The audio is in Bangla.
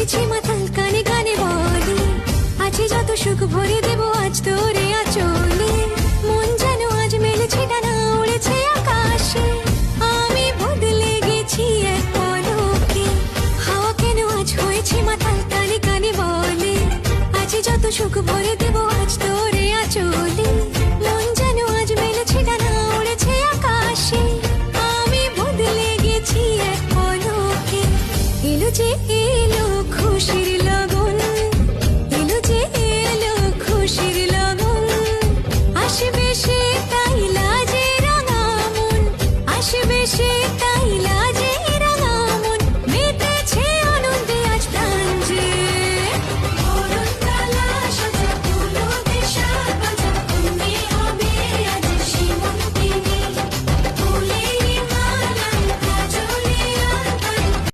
হয়েছি মাতাল, কানে কানে বলে আছে যত সুখ ভরে দেব আজ তোরে আঁচলে। মন যেন আজ মেলেছে ডানা, উড়েছে আকাশে। আমি বদলে গেছি এক পলকে, হাওয়া কেন আজ হয়েছে মাতাল, কানে কানে বলে আছে যত সুখ ভরে দেব